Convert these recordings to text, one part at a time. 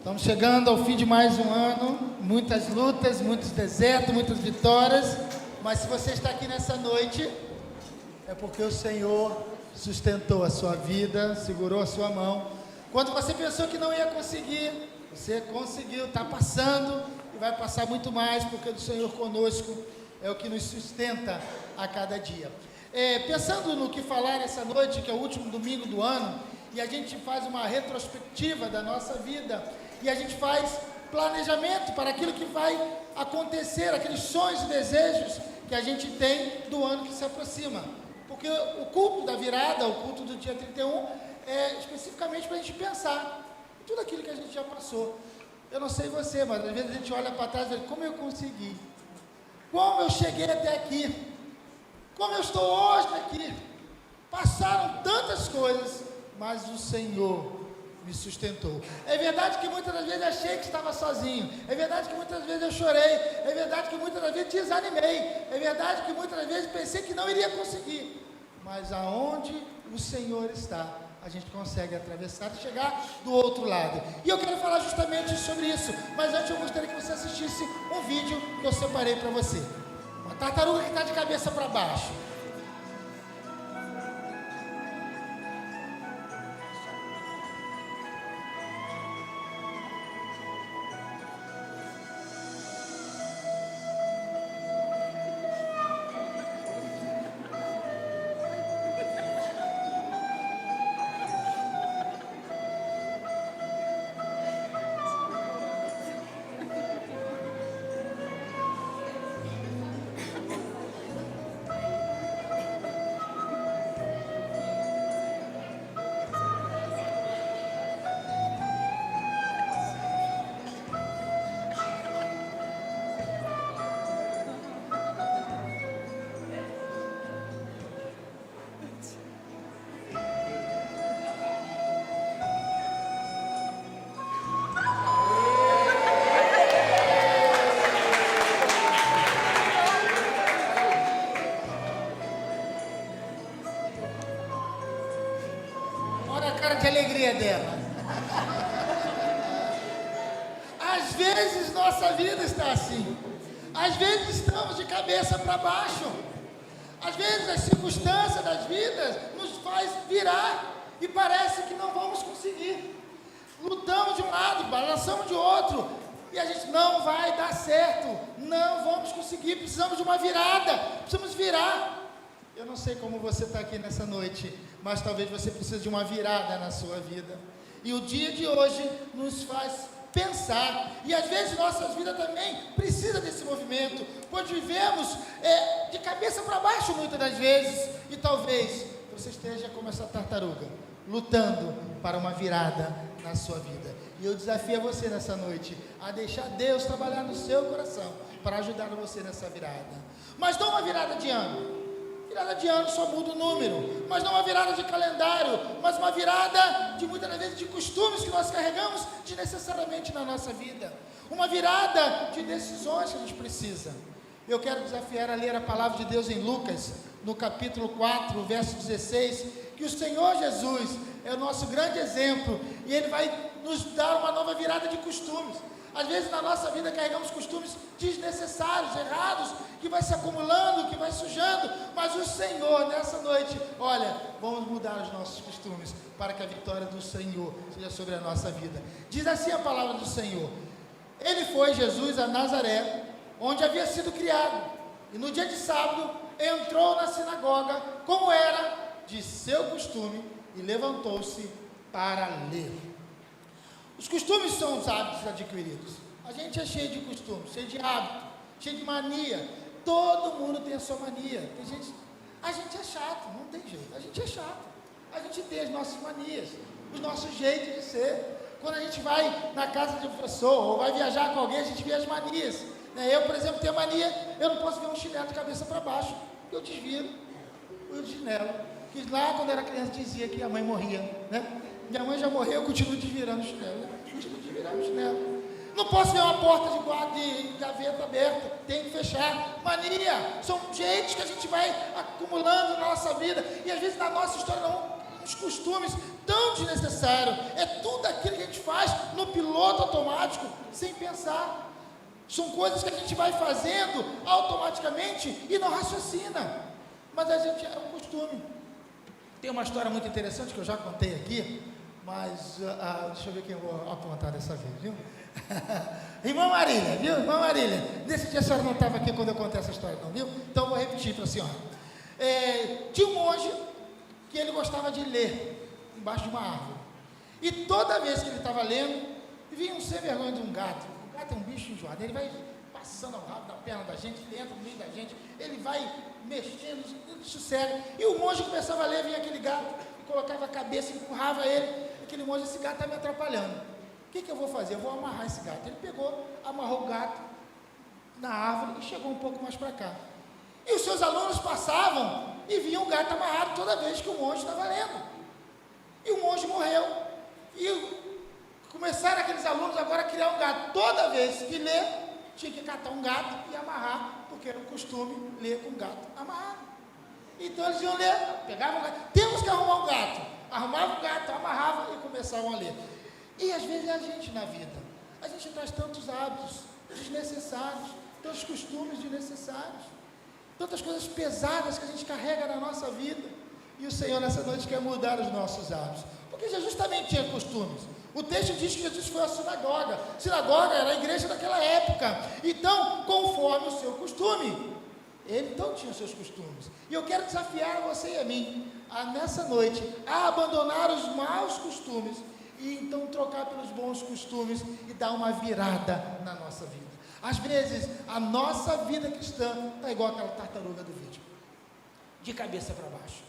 Estamos chegando ao fim de mais um ano, muitas lutas, muitos desertos, muitas vitórias, mas se você está aqui nessa noite, é porque o Senhor sustentou a sua vida, segurou a sua mão. Quando você pensou que não ia conseguir, você conseguiu, está passando e vai passar muito mais, porque o Senhor conosco é o que nos sustenta a cada dia. Pensando no que falar essa noite, que é o último domingo do ano, e a gente faz uma retrospectiva da nossa vida, e a gente faz planejamento para aquilo que vai acontecer, aqueles sonhos e desejos que a gente tem do ano que se aproxima. Porque o culto da virada, o culto do dia 31, é especificamente para a gente pensar em tudo aquilo que a gente já passou. Eu não sei você, mas às vezes a gente olha para trás e diz, como eu consegui? Como eu cheguei até aqui? Como eu estou hoje aqui? Passaram tantas coisas, mas o Senhor me sustentou. É verdade que muitas das vezes achei que estava sozinho. É verdade que muitas vezes eu chorei. É verdade que muitas das vezes desanimei. É verdade que muitas das vezes pensei que não iria conseguir. Mas aonde o Senhor está, a gente consegue atravessar e chegar do outro lado. E eu quero falar justamente sobre isso. Mas antes eu gostaria que você assistisse um vídeo que eu separei para você. Uma tartaruga que está de cabeça para baixo. De alegria dela. Às vezes nossa vida está assim. Às vezes estamos de cabeça para baixo. Às vezes as circunstâncias das vidas nos faz virar e parece que não vamos conseguir. Lutamos de um lado, balançamos de outro e a gente não vai dar certo. Não vamos conseguir, precisamos de uma virada. Precisamos virar. Eu não sei como você está aqui nessa noite, mas talvez você precise de uma virada na sua vida. E o dia de hoje nos faz pensar, e às vezes nossa vida também precisa desse movimento, pois vivemos de cabeça para baixo muitas das vezes, e talvez você esteja como essa tartaruga, lutando para uma virada na sua vida. E eu desafio você nessa noite a deixar Deus trabalhar no seu coração para ajudar você nessa virada. Mas não uma virada de ano. Virada de ano só muda o número, mas não uma virada de calendário, mas uma virada de muitas vezes de costumes que nós carregamos desnecessariamente na nossa vida. Uma virada de decisões que a gente precisa. Eu quero desafiar a ler a palavra de Deus em Lucas, no capítulo 4, verso 16, que o Senhor Jesus é o nosso grande exemplo e Ele vai nos dar uma nova virada de costumes. Às vezes na nossa vida carregamos costumes desnecessários, errados, que vai se acumulando, que vai sujando, mas o Senhor nessa noite, olha, vamos mudar os nossos costumes para que a vitória do Senhor seja sobre a nossa vida. Diz assim a palavra do Senhor: Ele foi, Jesus, a Nazaré, onde havia sido criado, e no dia de sábado entrou na sinagoga, como era de seu costume, e levantou-se para ler. Os costumes são os hábitos adquiridos. A gente é cheio de costumes, cheio de hábito, cheio de mania. Todo mundo tem a sua mania. A gente é chato, não tem jeito. A gente é chato. A gente tem as nossas manias, os nossos jeitos de ser. Quando a gente vai na casa de um professor ou vai viajar com alguém, a gente vê as manias. Eu, por exemplo, tenho a mania, eu não posso ver um chinelo de cabeça para baixo. Eu desviro o chinelo. Que lá, quando era criança, dizia que a mãe morria, né? Minha mãe já morreu, eu continuo desvirando o chinelo. Continuo desvirando o chinelo. Não posso ver uma porta de gaveta aberta, tem que fechar. Mania, são jeitos que a gente vai acumulando na nossa vida. E às vezes na nossa história, não, uns costumes tão tão desnecessário, é tudo aquilo que a gente faz no piloto automático, sem pensar. São coisas que a gente vai fazendo automaticamente e não raciocina, mas a gente é um costume. Tem uma história muito interessante que eu já contei aqui, mas deixa eu ver quem eu vou apontar dessa vez, viu? Irmã Marília, viu? Irmã Marília, nesse dia a senhora não estava aqui quando eu contei essa história, não, viu? Então eu vou repetir para a senhora. Tinha um monge que ele gostava de ler embaixo de uma árvore, e toda vez que ele estava lendo, vinha um sem vergonha de um gato. O gato é um bicho enjoado, ele vai passando ao rabo da perna da gente, dentro do meio da gente, ele vai mexendo, sossega, e o monge começava a ler, vinha aquele gato, e colocava a cabeça, empurrava ele, aquele monge, esse gato está me atrapalhando, o que eu vou fazer? Eu vou amarrar esse gato. Ele pegou, amarrou o gato na árvore e chegou um pouco mais para cá, e os seus alunos passavam e viam o gato amarrado toda vez que o monge estava lendo, e o monge morreu, e começaram aqueles alunos agora a criar um gato, toda vez que lê, tinha que catar um gato e amarrar, porque era o costume ler com o gato amarrado. Então eles iam ler, pegavam o gato, temos que arrumar um gato, arrumavam o gato, amarravam e começavam a ler. E às vezes é a gente na vida, a gente traz tantos hábitos desnecessários, tantos costumes desnecessários, tantas coisas pesadas que a gente carrega na nossa vida, e o Senhor nessa noite quer mudar os nossos hábitos, porque Jesus também tinha costumes. O texto diz que Jesus foi à sinagoga. Sinagoga era a igreja daquela época. Então, conforme o seu costume, ele então tinha os seus costumes. E eu quero desafiar você e a mim, nessa noite, a abandonar os maus costumes e então trocar pelos bons costumes e dar uma virada na nossa vida. Às vezes, a nossa vida cristã está igual aquela tartaruga do vídeo, de cabeça para baixo.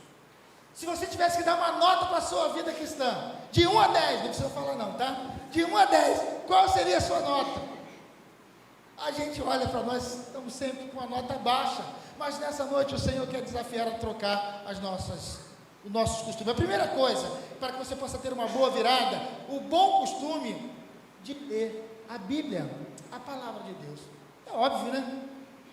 Se você tivesse que dar uma nota para a sua vida cristã, de 1 a 10, não precisa falar não, tá? De 1 a 10, qual seria a sua nota? A gente olha para nós, estamos sempre com uma nota baixa, mas nessa noite o Senhor quer desafiar a trocar os nossos costumes. A primeira coisa, para que você possa ter uma boa virada, o bom costume de ler a Bíblia, a palavra de Deus. É óbvio, né?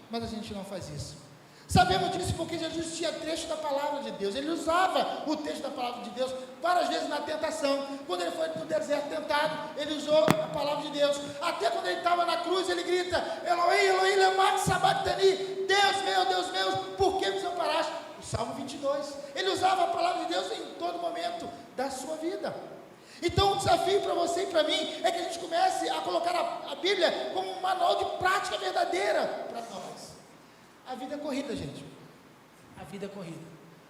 Mas a gente não faz isso. Sabemos disso porque Jesus tinha trecho da palavra de Deus, ele usava o texto da palavra de Deus várias vezes na tentação. Quando ele foi para o deserto tentado, ele usou a palavra de Deus. Até quando ele estava na cruz, ele grita: Elohim, Elohim, lema sabachthani, Deus meu, por que me desamparaste? O Salmo 22, ele usava a palavra de Deus em todo momento da sua vida. Então o desafio para você e para mim é que a gente comece a colocar a Bíblia como um manual de prática verdadeira para nós. A vida é corrida, gente. A vida é corrida.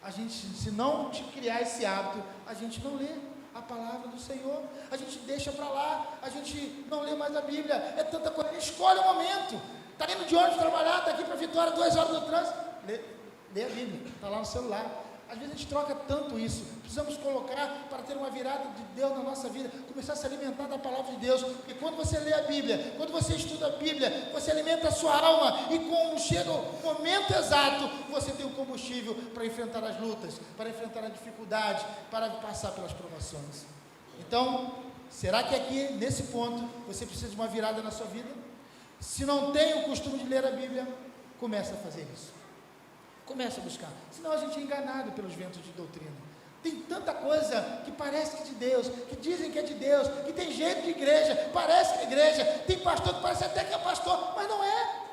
A gente, se não criar esse hábito, a gente não lê a palavra do Senhor. A gente deixa para lá. A gente não lê mais a Bíblia. É tanta coisa. Escolhe o momento. Está indo de ônibus trabalhar, está aqui para Vitória, 2 horas no trânsito. Lê a Bíblia. Está lá no celular. Às vezes a gente troca tanto isso. Precisamos colocar para ter uma virada de Deus na nossa vida, começar a se alimentar da palavra de Deus, porque quando você lê a Bíblia, quando você estuda a Bíblia, você alimenta a sua alma, e quando chega o momento exato, você tem o combustível para enfrentar as lutas, para enfrentar a dificuldade, para passar pelas provações. Então, será que aqui, nesse ponto, você precisa de uma virada na sua vida? Se não tem o costume de ler a Bíblia, comece a fazer isso. Comece a buscar, senão a gente é enganado pelos ventos de doutrina. Tem tanta coisa que parece que é de Deus, que dizem que é de Deus, que tem jeito de igreja, parece que é igreja, tem pastor que parece até que é pastor, mas não é.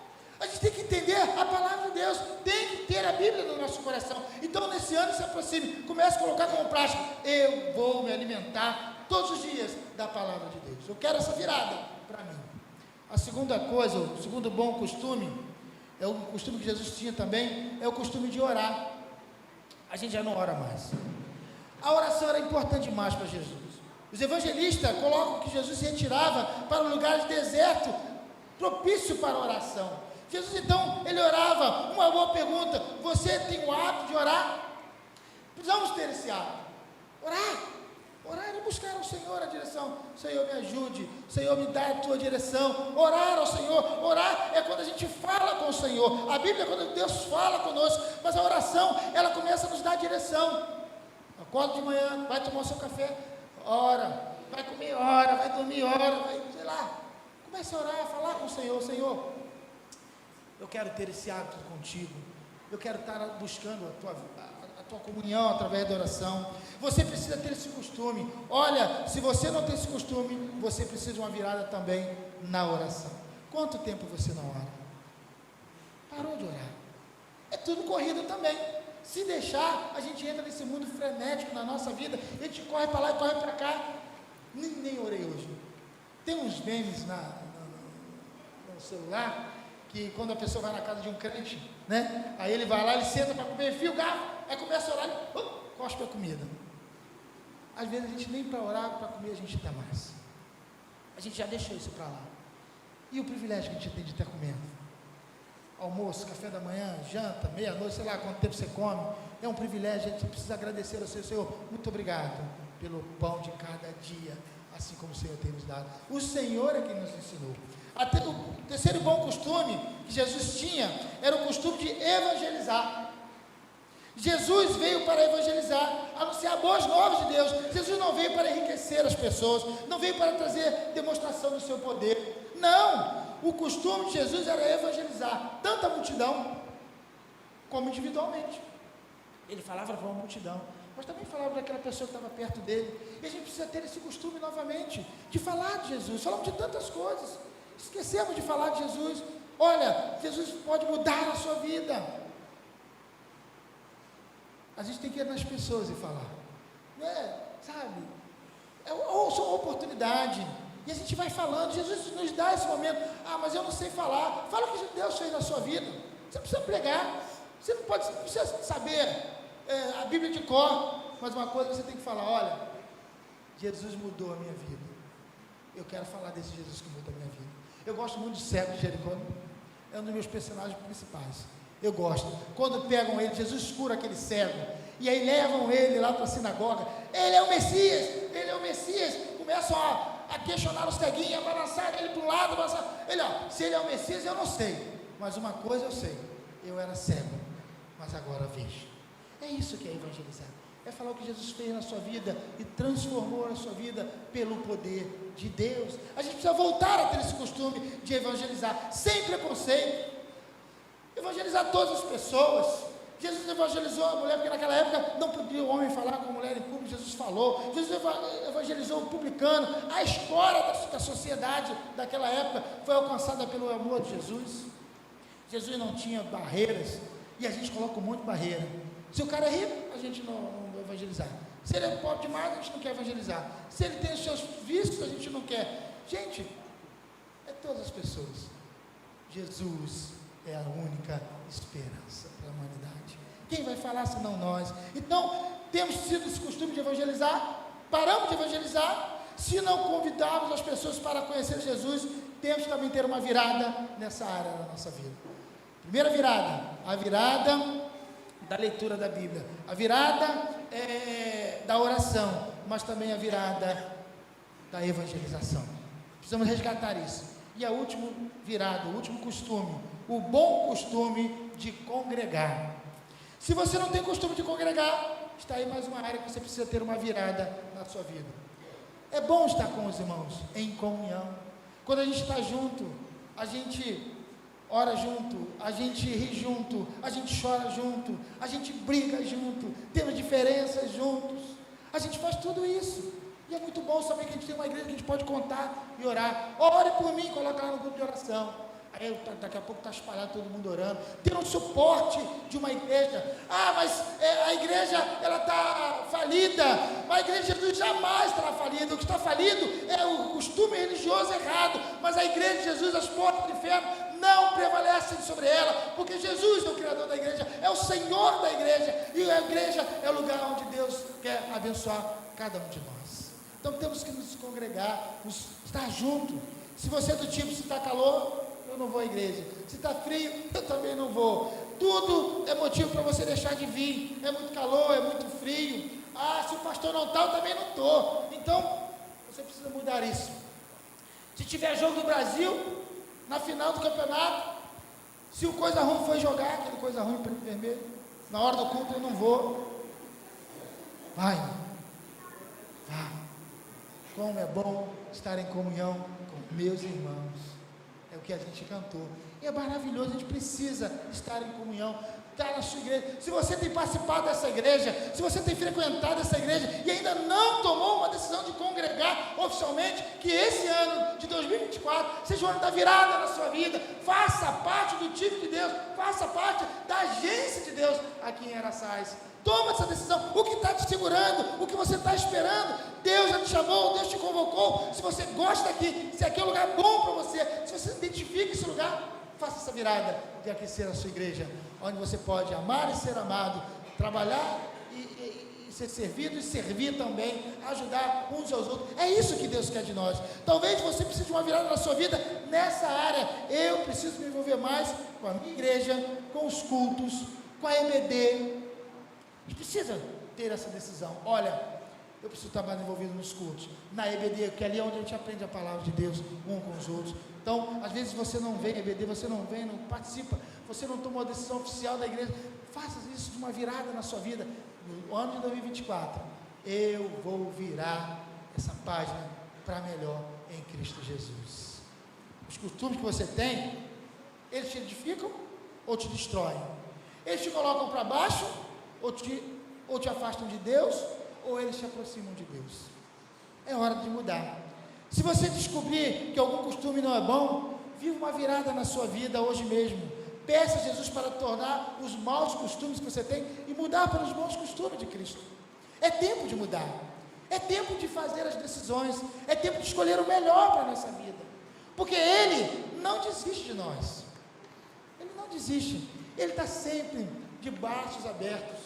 A gente tem que entender a palavra de Deus, tem que ter a Bíblia no nosso coração. Então nesse ano se aproxime, comece a colocar como prática: eu vou me alimentar todos os dias da palavra de Deus. Eu quero essa virada para mim. A segunda coisa, o segundo bom costume, é o costume que Jesus tinha também, é o costume de orar. A gente já não ora mais. A oração era importante demais para Jesus. Os evangelistas colocam que Jesus se retirava para um lugar de deserto, propício para a oração. Jesus então, ele orava. Uma boa pergunta: você tem o hábito de orar? Precisamos ter esse hábito. Orar é buscar ao Senhor a direção. Senhor, me ajude. Senhor, me dá a tua direção. Orar ao Senhor. Orar é quando a gente fala com o Senhor. A Bíblia é quando Deus fala conosco. Mas a oração, ela começa a nos dar direção. Acorda de manhã, vai tomar o seu café, ora. Vai comer, ora. Vai dormir, ora. Vai, sei lá. Comece a orar, a falar com o Senhor. Senhor, eu quero ter esse hábito contigo. Eu quero estar buscando a tua comunhão através da oração. Você precisa ter esse costume. Olha, se você não tem esse costume, você precisa de uma virada também na oração. Quanto tempo você não ora? Parou de orar. É tudo corrido também. Se deixar, a gente entra nesse mundo frenético na nossa vida, a gente corre para lá e corre para cá. Nem orei hoje. Tem uns memes no celular, que quando a pessoa vai na casa de um crente, né? Aí ele vai lá, ele senta para comer, enfia o garfo, aí começa a orar, cospe a comida. Às vezes a gente nem para orar, para comer a gente dá mais. A gente já deixou isso para lá. E o privilégio que a gente tem de estar comendo? Almoço, café da manhã, janta, meia-noite, sei lá quanto tempo você come. É um privilégio, a gente precisa agradecer ao Senhor. Muito obrigado pelo pão de cada dia, assim como o Senhor tem nos dado. O Senhor é quem nos ensinou. Até o terceiro bom costume que Jesus tinha era o costume de evangelizar. Jesus veio para evangelizar, anunciar boas novas de Deus. Jesus não veio para enriquecer as pessoas, não veio para trazer demonstração do seu poder. Não, o costume de Jesus era evangelizar tanto a multidão como individualmente. Ele falava para uma multidão, mas também falava daquela pessoa que estava perto dele. E a gente precisa ter esse costume novamente de falar de Jesus. Falamos de tantas coisas, esquecemos de falar de Jesus. Olha, Jesus pode mudar a sua vida. A gente tem que ir nas pessoas e falar, sabe? É uma oportunidade. E a gente vai falando. Jesus nos dá esse momento. Mas eu não sei falar. Fala o que Deus fez na sua vida. Você não precisa pregar. Você não precisa saber a Bíblia de cor. Mas uma coisa você tem que falar: olha, Jesus mudou a minha vida. Eu quero falar desse Jesus que mudou a minha vida. Eu gosto muito de cego de Jericó. É um dos meus personagens principais. Eu gosto. Quando pegam ele, Jesus cura aquele cego. E aí levam ele lá para a sinagoga. Ele é o Messias. Ele é o Messias. Começam a questionar o ceguinho, a balançar ele para um lado, balançar. Ele, se ele é o Messias, eu não sei. Mas uma coisa eu sei. Eu era cego, mas agora vejo. É isso que é evangelizar. É falar o que Jesus fez na sua vida e transformou a sua vida pelo poder de Deus. A gente precisa voltar a ter esse costume de evangelizar, sem preconceito. Evangelizar todas as pessoas. Jesus evangelizou a mulher, porque naquela época não podia o homem falar com a mulher em público. Jesus falou. Jesus evangelizou o publicano. A escória da sociedade daquela época foi alcançada pelo amor de Jesus. Jesus não tinha barreiras, e a gente coloca um monte de barreira. Se o cara é rico, a gente não vai evangelizar. Se ele é pobre demais, a gente não quer evangelizar. Se ele tem os seus vícios, a gente não quer. Gente, é todas as pessoas. Jesus é a única esperança para a humanidade. Quem vai falar senão nós? Então, temos tido esse costume de evangelizar, paramos de evangelizar. Se não convidarmos as pessoas para conhecer Jesus, temos que também ter uma virada nessa área da nossa vida. Primeira virada, a virada da leitura da Bíblia, a virada da oração, mas também a virada da evangelização. Precisamos resgatar isso. E a última virada, o último costume, o bom costume de congregar. Se você não tem costume de congregar, está aí mais uma área que você precisa ter uma virada na sua vida. É bom estar com os irmãos em comunhão. Quando a gente está junto, a gente ora junto, a gente ri junto, a gente chora junto, a gente briga junto, temos diferenças juntos, a gente faz tudo isso. E é muito bom saber que a gente tem uma igreja que a gente pode contar e orar. Ore por mim, coloca lá no grupo de oração. Aí daqui a pouco está espalhado todo mundo orando. Ter um suporte de uma igreja. Mas a igreja ela está falida. Mas a igreja de Jesus jamais estará falida. O que está falido é o costume religioso errado. Mas a igreja de Jesus, as portas do inferno não prevalecem sobre ela, porque Jesus é o criador da igreja, é o Senhor da igreja, e a igreja é o lugar onde Deus quer abençoar cada um de nós. Então temos que nos congregar, estar junto. Se você é do tipo, se está calor, eu não vou à igreja. Se está frio, eu também não vou. Tudo é motivo para você deixar de vir. É muito calor, é muito frio. Se o pastor não está, eu também não estou. Então, você precisa mudar isso. Se tiver jogo do Brasil, na final do campeonato, se o coisa ruim foi jogar, aquele coisa ruim preto e vermelho, na hora do culto eu não vou. Vai. Como é bom estar em comunhão com meus irmãos. É o que a gente cantou. E é maravilhoso, a gente precisa estar em comunhão, estar na sua igreja. Se você tem participado dessa igreja, se você tem frequentado essa igreja e ainda não tomou uma decisão de congregar oficialmente, que esse ano de 2024 seja o ano da virada na sua vida. Faça parte do time de Deus, faça parte da agência de Deus aqui em Araçais. Toma essa decisão. O que está te segurando, o que você está esperando, Deus já te chamou, Deus te convocou. Se você gosta daqui, se aqui é um lugar bom para você, se você identifica esse lugar, faça essa virada de aquecer a sua igreja, onde você pode amar e ser amado, trabalhar e ser servido e servir também, ajudar uns aos outros. É isso que Deus quer de nós. Talvez você precise de uma virada na sua vida nessa área. Eu preciso me envolver mais com a minha igreja, com os cultos, com a EBD. A gente precisa ter essa decisão. Olha, eu preciso estar mais envolvido nos cultos, na EBD, que ali é onde a gente aprende a palavra de Deus um com os outros. Então, às vezes você não vem, EBD, você não vem, não participa, você não tomou a decisão oficial da igreja. Faça isso de uma virada na sua vida. No ano de 2024, eu vou virar essa página para melhor em Cristo Jesus. Os costumes que você tem, eles te edificam ou te destroem? Eles te colocam para baixo ou te afastam de Deus, ou eles te aproximam de Deus? É hora de mudar. Se você descobrir que algum costume não é bom, viva uma virada na sua vida hoje mesmo. Peça a Jesus para tornar os maus costumes que você tem e mudar para os bons costumes de Cristo. É tempo de mudar. É tempo de fazer as decisões. É tempo de escolher o melhor para a nossa vida. Porque Ele não desiste de nós. Ele não desiste. Ele está sempre de braços abertos.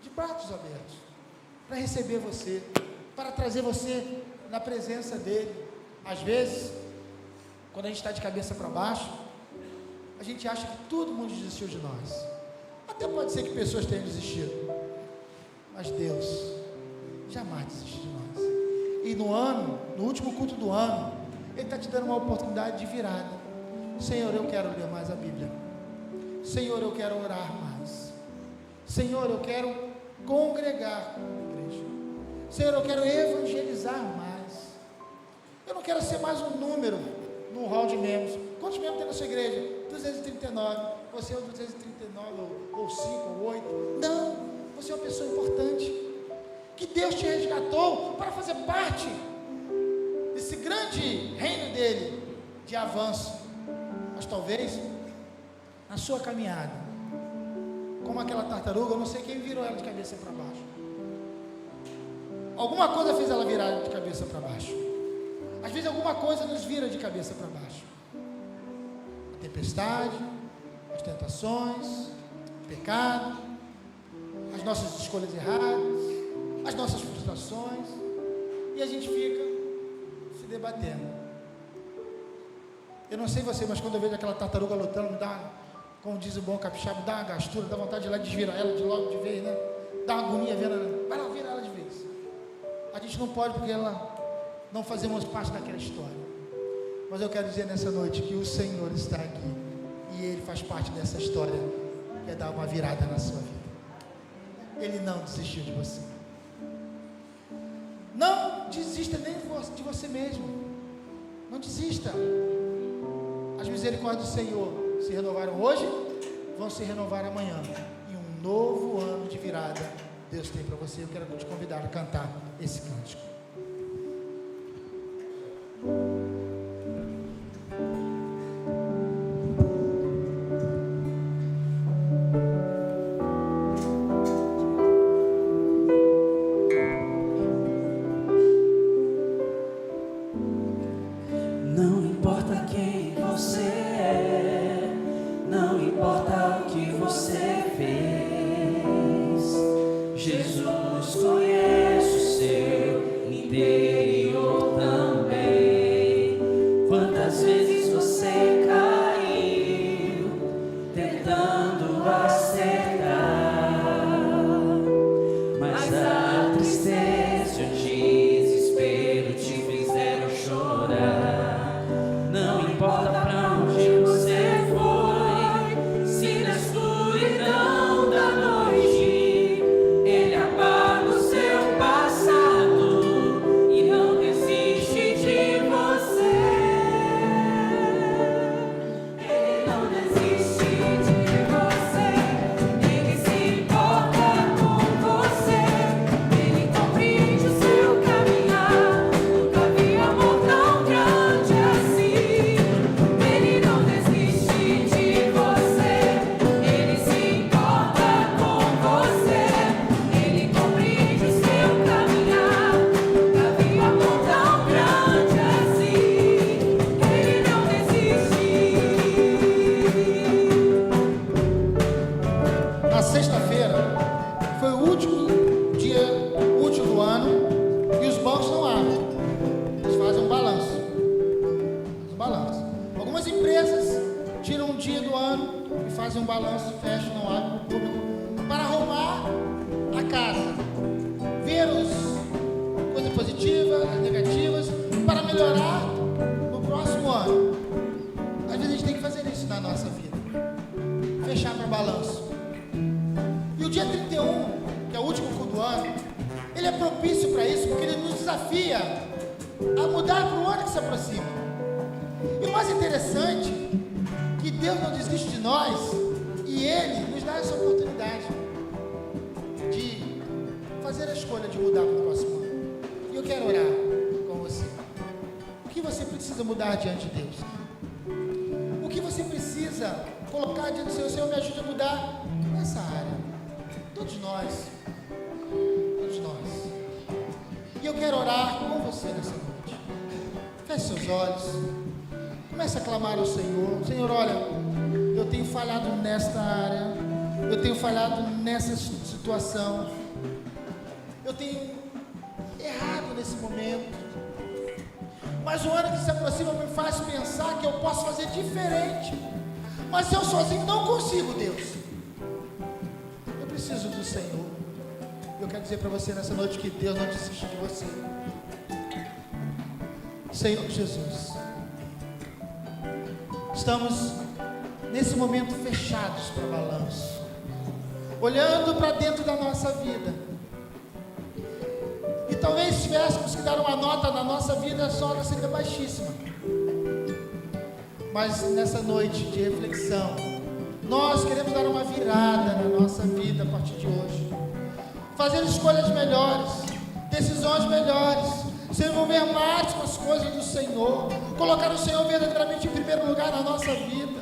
De braços abertos. Para receber você. Para trazer você na presença dEle. Às vezes, quando a gente está de cabeça para baixo, a gente acha que todo mundo desistiu de nós. Até pode ser que pessoas tenham desistido, mas Deus jamais desistiu de nós. E no último culto do ano, Ele está te dando uma oportunidade de virada. Senhor, eu quero ler mais a Bíblia. Senhor, eu quero orar mais. Senhor, eu quero congregar com a igreja. Senhor, eu quero evangelizar mais. Eu não quero ser mais um número num hall de membros. Quantos membros tem na sua igreja? 239. Você é o 239 ou 5 ou 8. Não, você é uma pessoa importante, que Deus te resgatou para fazer parte desse grande reino dele, de avanço. Mas talvez na sua caminhada, como aquela tartaruga, eu não sei quem virou ela de cabeça para baixo. Alguma coisa fez ela virar de cabeça para baixo. Às vezes alguma coisa nos vira de cabeça para baixo. A tempestade, as tentações, o pecado, as nossas escolhas erradas, as nossas frustrações, e a gente fica se debatendo. Eu não sei você, mas quando eu vejo aquela tartaruga lutando, me dá, como diz o bom capixaba, dá uma gastura, dá vontade de ir lá desvirar ela de logo de vez, né? Dá uma agonia vendo ela, vai lá virar ela de vez. A gente não pode, porque ela não fazemos parte daquela história. Mas eu quero dizer nessa noite que o Senhor está aqui e Ele faz parte dessa história, que é dar uma virada na sua vida. Ele não desistiu de você. Não desista nem de você mesmo. Não desista. As misericórdias do Senhor se renovaram hoje, vão se renovar amanhã. E um novo ano de virada Deus tem para você. Eu quero te convidar a cantar esse cântico. ano e fazem um balanço, fecham, não abrem para o público, para arrumar a casa, ver as coisas positivas, as negativas, para melhorar no próximo ano. Às vezes a gente tem que fazer isso na nossa vida, fechar para balanço. E o dia 31, que é o último culto do ano, ele é propício para isso, porque ele nos desafia a mudar para o ano que se aproxima. E o mais interessante, que Deus não desiste de nós, e Ele nos dá essa oportunidade de fazer a escolha de mudar para o próximo ano. E eu quero orar com você. O que você precisa mudar diante de Deus? O que você precisa colocar diante do Senhor? Senhor, me ajude a mudar nessa área. Todos nós. E eu quero orar com você nessa noite. Feche seus olhos. Comece a clamar ao Senhor. Senhor, olha, eu tenho falhado nesta área. Eu tenho falhado nessa situação. Eu tenho errado nesse momento. Mas o ano que se aproxima me faz pensar que eu posso fazer diferente. Mas eu sozinho não consigo, Deus. Eu preciso do Senhor. Eu quero dizer para você nessa noite que Deus não desiste de você. Senhor Jesus, estamos nesse momento fechados para balanço, olhando para dentro da nossa vida. E talvez tivéssemos que dar uma nota na nossa vida, a nota seria baixíssima. Mas nessa noite de reflexão, nós queremos dar uma virada na nossa vida a partir de hoje. Fazer escolhas melhores, decisões melhores, se envolver mais com as coisas do Senhor, colocar o Senhor verdadeiramente em primeiro lugar na nossa vida,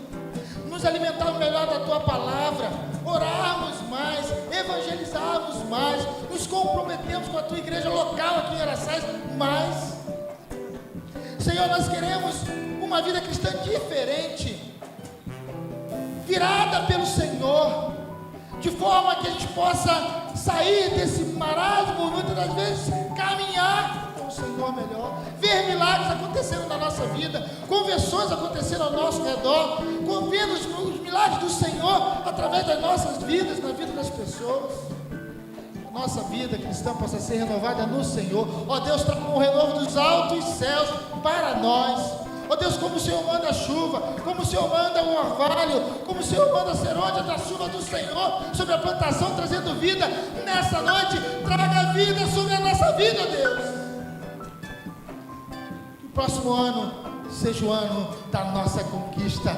nos alimentar melhor da Tua palavra, orarmos mais, evangelizarmos mais, nos comprometemos com a Tua igreja local aqui em Araçás mais. Senhor, nós queremos uma vida cristã diferente, virada pelo Senhor, de forma que a gente possa sair desse marasmo, muitas das vezes caminhar com o Senhor melhor, ver milagres acontecendo na nossa vida, conversões acontecendo ao nosso redor, ver os milagres do Senhor através das nossas vidas, na vida das pessoas. A nossa vida cristã possa ser renovada no Senhor. Ó Deus, traga um renovo dos altos céus para nós. Ó Deus, como o Senhor manda a chuva, como o Senhor manda o orvalho, como o Senhor manda a serôdia da chuva do Senhor sobre a plantação, trazendo vida, nessa noite, traga vida sobre a nossa vida, Deus. Que o próximo ano seja o ano da nossa conquista,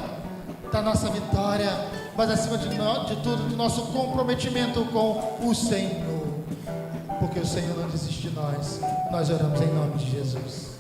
da nossa vitória, mas acima de tudo, do nosso comprometimento com o Senhor, porque o Senhor não desiste de nós. Nós oramos em nome de Jesus.